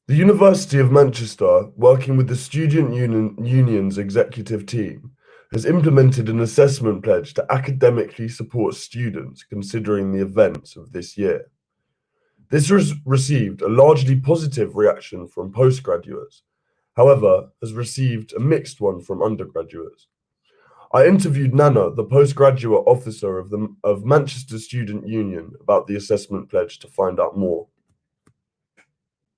The University of Manchester, working with the Student Union's executive team, has implemented an assessment pledge to academically support students considering the events of this year. This has received a largely positive reaction from postgraduates, however, has received a mixed one from undergraduates. I interviewed Nana, the postgraduate officer of Manchester Student Union, about the assessment pledge to find out more.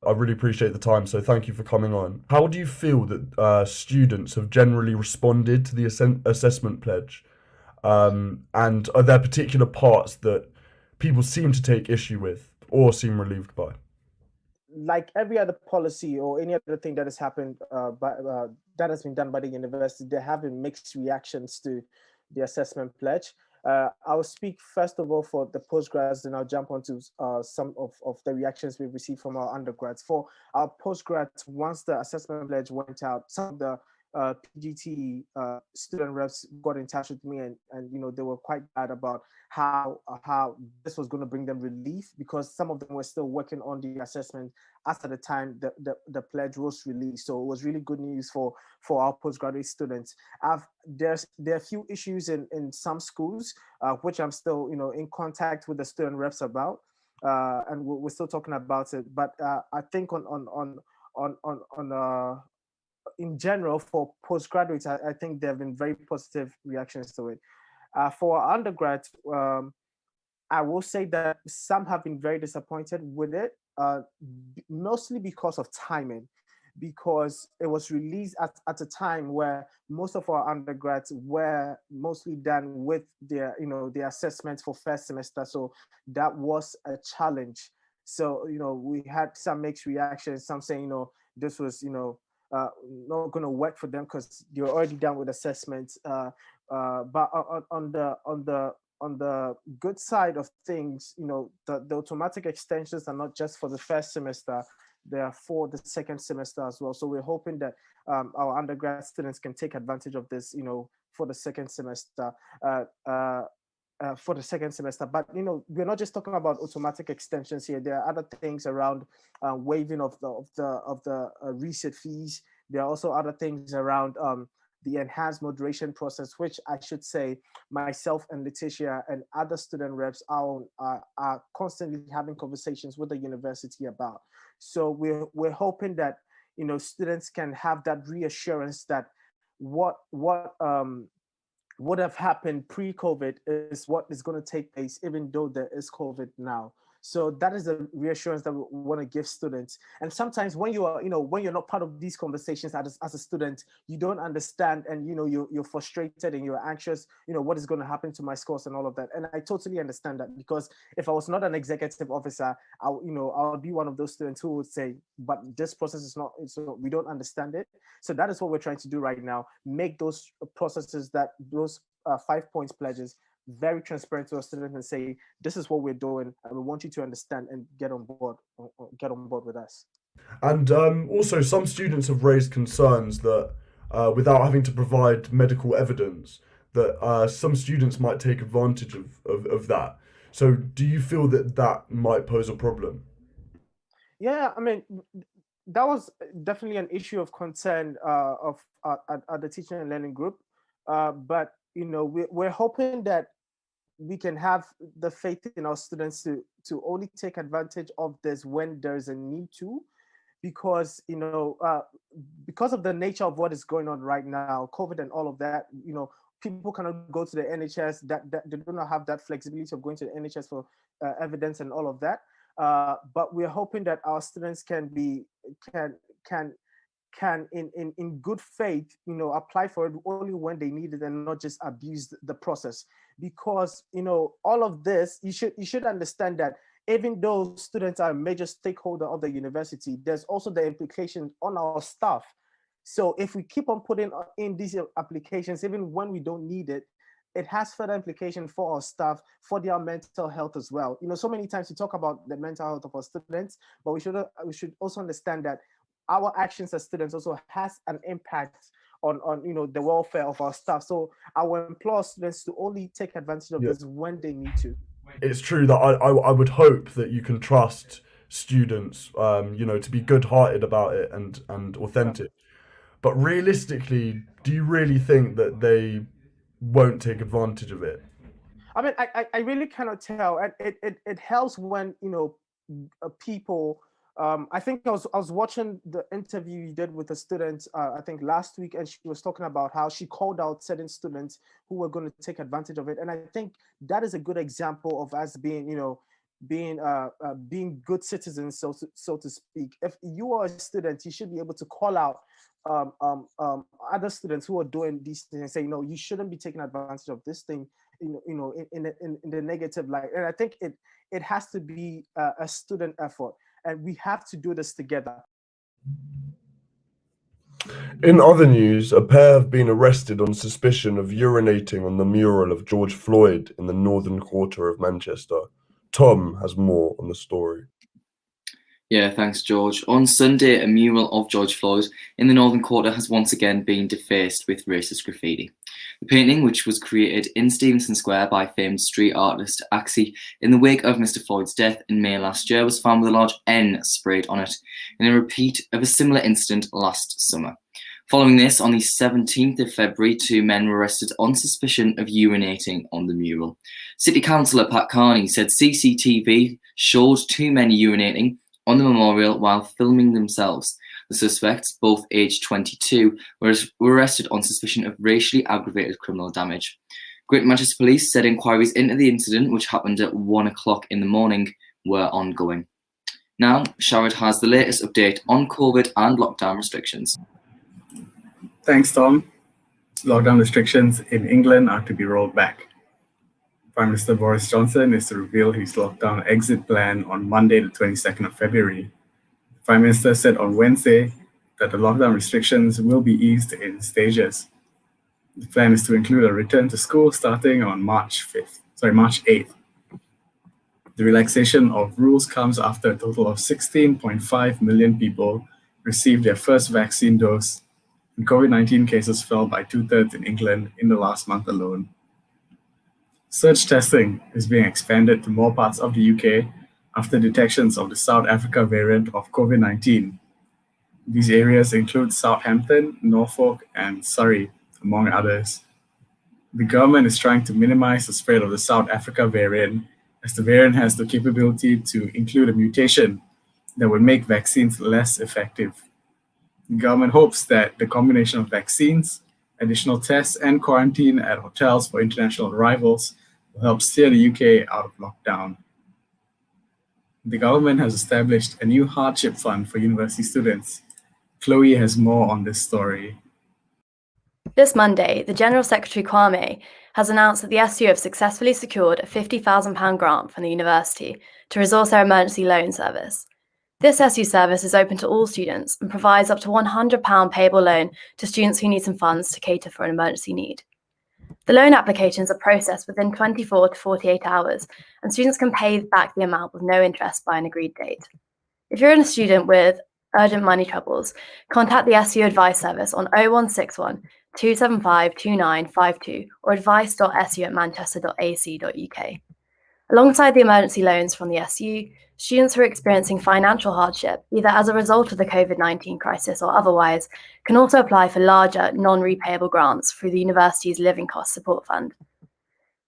I really appreciate the time, so thank you for coming on. How do you feel that students have generally responded to the assessment pledge? And are there particular parts that people seem to take issue with or seem relieved by? Like every other policy or any other thing that has happened that has been done by the university, there have been mixed reactions to the assessment pledge. I will speak first of all for the postgrads, and I'll jump onto some of the reactions we've received from our undergrads. For our postgrads, once the assessment pledge went out, some of the PGT student reps got in touch with me, and they were quite bad about how this was going to bring them relief, because some of them were still working on the assessment after the time the pledge was released. So it was really good news for our postgraduate students. There are a few issues in some schools which I'm still in contact with the student reps about, and we're still talking about it. But I think on in general for postgraduates, I think there have been very positive reactions to it. For our undergrads, I will say that some have been very disappointed with it, mostly because of timing, because it was released at a time where most of our undergrads were mostly done with their assessments for first semester. So that was a challenge. So we had some mixed reactions, some saying this was not going to work for them because you're already done with assessments. But on the good side of things, the automatic extensions are not just for the first semester; they are for the second semester as well. So we're hoping that our undergrad students can take advantage of this, for the second semester. For the second semester, but we're not just talking about automatic extensions here. There are other things around waiving of the reset fees. There are also other things around the enhanced moderation process, which I should say myself and Letitia and other student reps are constantly having conversations with the university about. So we're hoping that students can have that reassurance that what would have happened pre-COVID is what is going to take place, even though there is COVID now. So that is the reassurance that we want to give students. And sometimes when when you're not part of these conversations as a student, you don't understand, and you're frustrated and you're anxious. What is going to happen to my scores and all of that. And I totally understand that, because if I was not an executive officer, I'll be one of those students who would say, but this process is not. So we don't understand it. So that is what we're trying to do right now. Make those processes, those 5 points pledges, very transparent to our students, and say, this is what we're doing, and we want you to understand and get on board with us. And also, some students have raised concerns that without having to provide medical evidence, that some students might take advantage of that. So, do you feel that that might pose a problem? Yeah, I mean, that was definitely an issue of concern of at the teaching and learning group. But we're hoping that we can have the faith in our students to only take advantage of this when there's a need to, because because of the nature of what is going on right now, COVID and all of that. People cannot go to the NHS. That they do not have that flexibility of going to the NHS for evidence and all of that. But we're hoping that our students can can can in good faith apply for it only when they need it, and not just abuse the process. Because all of this, you should understand that even though students are a major stakeholder of the university, there's also the implication on our staff. So if we keep on putting in these applications even when we don't need it, it has further implication for our staff, for their mental health as well. So many times we talk about the mental health of our students, but we should also understand that our actions as students also has an impact on the welfare of our staff. So I will implore students to only take advantage of Yeah. this when they need to. It's true that I would hope that you can trust students, to be good-hearted about it and Yeah. authentic. But realistically, do you really think that they won't take advantage of it? I mean, I really cannot tell, and it helps when people. I think I was watching the interview you did with a student, I think last week, and she was talking about how she called out certain students who were going to take advantage of it, and I think that is a good example of us being, being good citizens, so to speak. If you are a student, you should be able to call out other students who are doing these things and say, you shouldn't be taking advantage of this thing, in the negative light. And I think it has to be a student effort, and we have to do this together. In other news, a pair have been arrested on suspicion of urinating on the mural of George Floyd in the Northern Quarter of Manchester. Tom has more on the story. Yeah, thanks, George. On Sunday, a mural of George Floyd in the Northern Quarter has once again been defaced with racist graffiti. The painting, which was created in Stevenson Square by famed street artist Axie in the wake of Mr. Floyd's death in May last year, was found with a large N sprayed on it in a repeat of a similar incident last summer. Following this, on the 17th of February, 2 men were arrested on suspicion of urinating on the mural. City Councillor Pat Carney said CCTV showed 2 men urinating on the memorial while filming themselves. The suspects, both aged 22, were arrested on suspicion of racially aggravated criminal damage. Greater Manchester Police said inquiries into the incident, which happened at 1 o'clock in the morning, were ongoing. Now, Sharad has the latest update on COVID and lockdown restrictions. Thanks, Tom. Lockdown restrictions in England are to be rolled back. Prime Minister Boris Johnson is to reveal his lockdown exit plan on Monday, the 22nd of February. The Prime Minister said on Wednesday that the lockdown restrictions will be eased in stages. The plan is to include a return to school starting on March 8th. The relaxation of rules comes after a total of 16.5 million people received their first vaccine dose, and COVID-19 cases fell by 2/3 in England in the last month alone. Surge testing is being expanded to more parts of the UK after detections of the South Africa variant of COVID-19. These areas include Southampton, Norfolk, and Surrey, among others. The government is trying to minimize the spread of the South Africa variant, as the variant has the capability to include a mutation that would make vaccines less effective. The government hopes that the combination of vaccines, additional tests, and quarantine at hotels for international arrivals will help steer the UK out of lockdown. The government has established a new hardship fund for university students. Chloe has more on this story. This Monday, the General Secretary Kwame has announced that the SU have successfully secured a £50,000 grant from the university to resource their emergency loan service. This SU service is open to all students and provides up to £100 payable loan to students who need some funds to cater for an emergency need. The loan applications are processed within 24 to 48 hours, and students can pay back the amount with no interest by an agreed date. If you're a student with urgent money troubles, contact the SU Advice Service on 0161 275 2952 or advice.su@manchester.ac.uk. Alongside the emergency loans from the SU, students who are experiencing financial hardship, either as a result of the COVID-19 crisis or otherwise, can also apply for larger, non-repayable grants through the university's Living Cost Support Fund.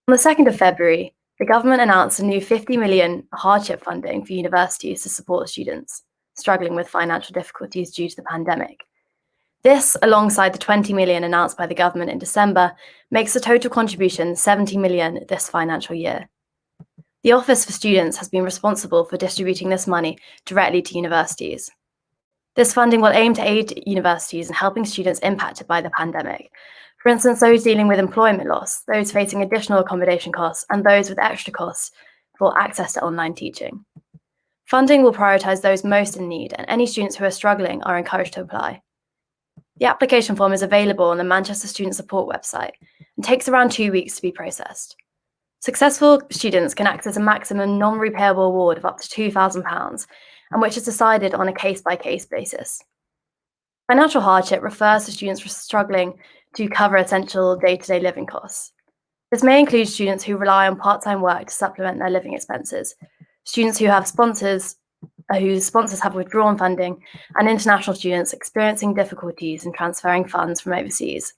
On the 2nd of February, the government announced a new £50 million hardship funding for universities to support students struggling with financial difficulties due to the pandemic. This, alongside the £20 million announced by the government in December, makes the total contribution £70 million this financial year. The Office for Students has been responsible for distributing this money directly to universities. This funding will aim to aid universities in helping students impacted by the pandemic. For instance, those dealing with employment loss, those facing additional accommodation costs, and those with extra costs for access to online teaching. Funding will prioritise those most in need, and any students who are struggling are encouraged to apply. The application form is available on the Manchester Student Support website and takes around 2 weeks to be processed. Successful students can access a maximum non-repayable award of up to £2,000, and which is decided on a case-by-case basis. Financial hardship refers to students struggling to cover essential day-to-day living costs. This may include students who rely on part-time work to supplement their living expenses, students who have sponsors whose sponsors have withdrawn funding, and international students experiencing difficulties in transferring funds from overseas.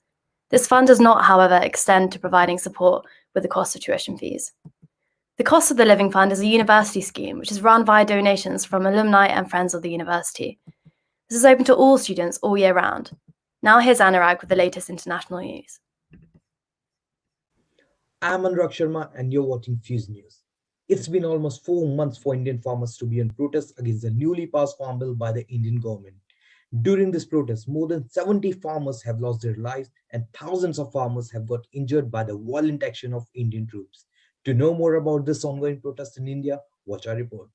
This fund does not, however, extend to providing support with the cost of tuition fees. The Cost of the Living Fund is a university scheme which is run via donations from alumni and friends of the university. This is open to all students all year round. Now here's Anurag with the latest international news. I'm Anurag Sharma and you're watching Fuse News. It's been almost 4 months for Indian farmers to be on protest against the newly passed Farm Bill by the Indian government. During this protest, more than 70 farmers have lost their lives and thousands of farmers have got injured by the violent action of Indian troops. To know more about this ongoing protest in India, watch our report.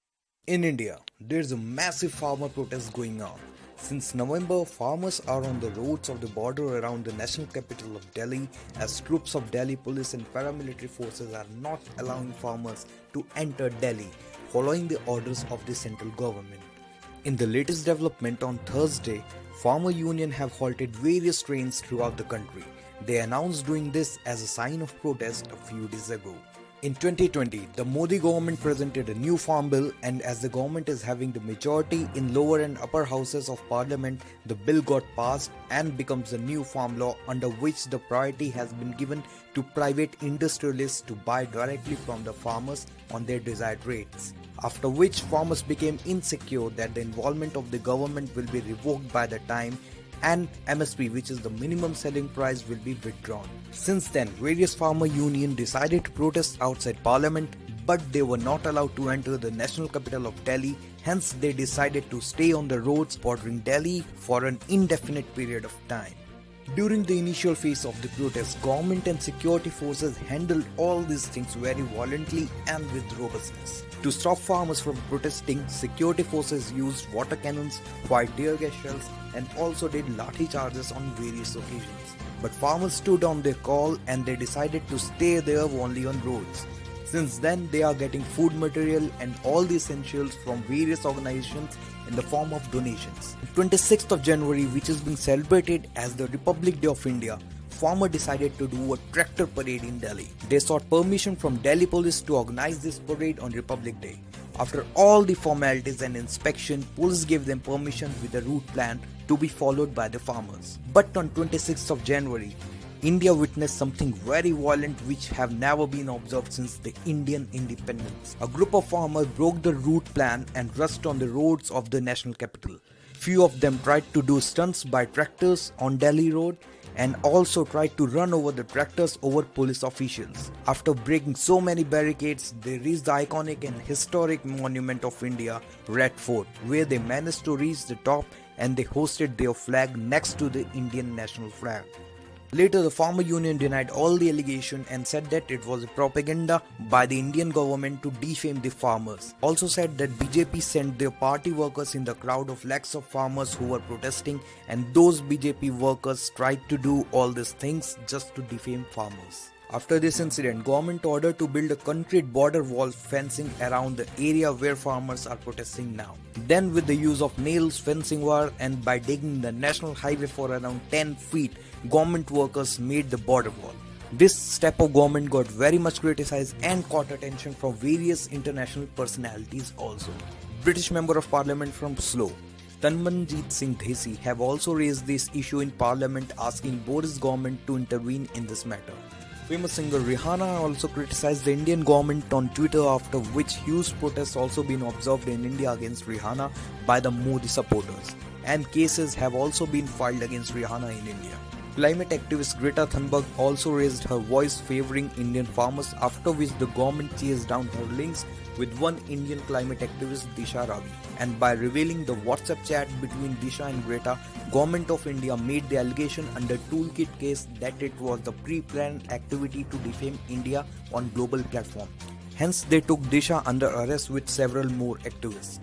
In India, there's a massive farmer protest going on. Since November, farmers are on the roads of the border around the national capital of Delhi as troops of Delhi police and paramilitary forces are not allowing farmers to enter Delhi following the orders of the central government. In the latest development on Thursday, Farmer Union have halted various trains throughout the country. They announced doing this as a sign of protest a few days ago. In 2020, the Modi government presented a new farm bill, and as the government is having the majority in lower and upper houses of parliament, the bill got passed and becomes a new farm law under which the priority has been given to private industrialists to buy directly from the farmers on their desired rates. After which farmers became insecure that the involvement of the government will be revoked by the time and MSP, which is the minimum selling price, will be withdrawn. Since then, various farmer unions decided to protest outside parliament, but they were not allowed to enter the national capital of Delhi. Hence, they decided to stay on the roads bordering Delhi for an indefinite period of time. During the initial phase of the protest, government and security forces handled all these things very violently and with robustness. To stop farmers from protesting, security forces used water cannons, fired tear gas shells, and also did lathi charges on various occasions. But farmers stood on their call and they decided to stay there only on roads. Since then, they are getting food material and all the essentials from various organizations in the form of donations. 26th of January, which is being celebrated as the Republic Day of India, farmers decided to do a tractor parade in Delhi. They sought permission from Delhi police to organize this parade on Republic Day. After all the formalities and inspection, police gave them permission with a route plan to be followed by the farmers. But on 26th of January, India witnessed something very violent which have never been observed since the Indian independence. A group of farmers broke the route plan and rushed on the roads of the national capital. Few of them tried to do stunts by tractors on Delhi road and also tried to run over the tractors over police officials. After breaking so many barricades, they reached the iconic and historic monument of India, Red Fort, where they managed to reach the top and they hosted their flag next to the Indian national flag. Later, the Farmer Union denied all the allegation and said that it was a propaganda by the Indian government to defame the farmers. Also said that BJP sent their party workers in the crowd of lakhs of farmers who were protesting, and those BJP workers tried to do all these things just to defame farmers. After this incident, government ordered to build a concrete border wall fencing around the area where farmers are protesting now. Then with the use of nails, fencing wire and by digging the national highway for around 10 feet, government workers made the border wall. This step of government got very much criticized and caught attention from various international personalities also. British Member of Parliament from Slough, Tanmanjeet Singh Dhesi, have also raised this issue in Parliament, asking Boris government to intervene in this matter. Famous singer Rihanna also criticized the Indian government on Twitter, after which huge protests also been observed in India against Rihanna by the Modi supporters, and cases have also been filed against Rihanna in India. Climate activist Greta Thunberg also raised her voice favoring Indian farmers, after which the government chased down her links with one Indian climate activist, Disha Ravi. And by revealing the WhatsApp chat between Disha and Greta, Government of India made the allegation under Toolkit case that it was the pre-planned activity to defame India on global platform. Hence, they took Disha under arrest with several more activists.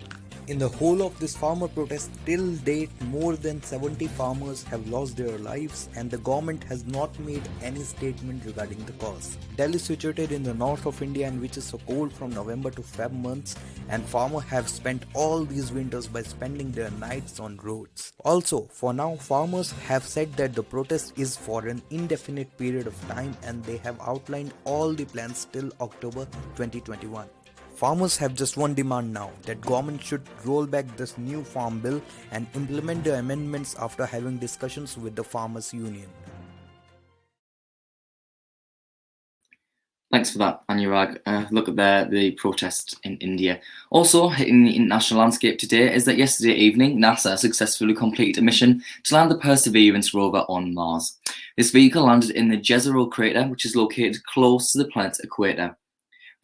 In the whole of this farmer protest, till date, more than 70 farmers have lost their lives and the government has not made any statement regarding the cause. Delhi is situated in the north of India, and which is so cold from November to Feb months, and farmers have spent all these winters by spending their nights on roads. Also, for now, farmers have said that the protest is for an indefinite period of time and they have outlined all the plans till October 2021. Farmers have just one demand now, that government should roll back this new farm bill and implement the amendments after having discussions with the farmers union. Thanks for that, Anurag. Look at the protest in India. Also hitting the international landscape today is that yesterday evening, NASA successfully completed a mission to land the Perseverance rover on Mars. This vehicle landed in the Jezero crater, which is located close to the planet's equator.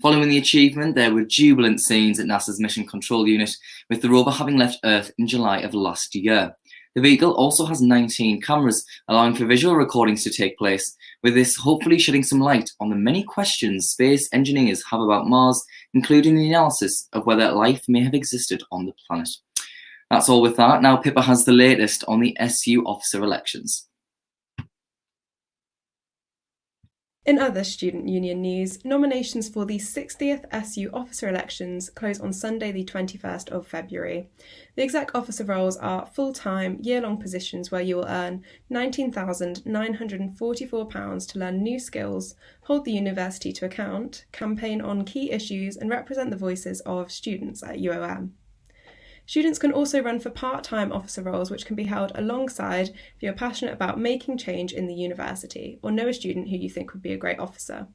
Following the achievement, there were jubilant scenes at NASA's Mission Control Unit, with the rover having left Earth in July of last year. The vehicle also has 19 cameras, allowing for visual recordings to take place, with this hopefully shedding some light on the many questions space engineers have about Mars, including the analysis of whether life may have existed on the planet. That's all with that. Now Pippa has the latest on the SU officer elections. In other student union news, nominations for the 60th SU officer elections close on Sunday the 21st of February. The exec officer roles are full-time, year-long positions where you will earn £19,944 to learn new skills, hold the university to account, campaign on key issues and represent the voices of students at UOM. Students can also run for part-time officer roles which can be held alongside if you're passionate about making change in the university or know a student who you think would be a great officer.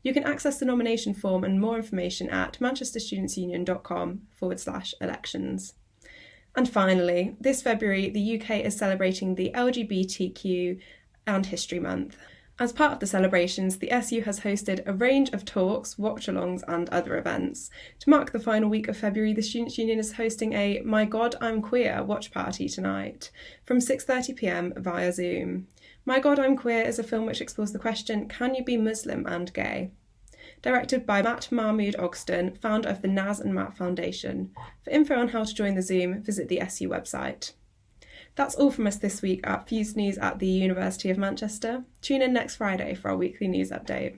You can access the nomination form and more information at manchesterstudentsunion.com/elections. And finally, this February, the UK is celebrating the LGBTQ and History Month. As part of the celebrations, the SU has hosted a range of talks, watch-alongs and other events. To mark the final week of February, the Students' Union is hosting a My God, I'm Queer watch party tonight from 6:30 p.m. via Zoom. My God, I'm Queer is a film which explores the question, can you be Muslim and gay? Directed by Matt Mahmood Ogston, founder of the Naz and Matt Foundation. For info on how to join the Zoom, visit the SU website. That's all from us this week at Fuse News at the University of Manchester. Tune in next Friday for our weekly news update.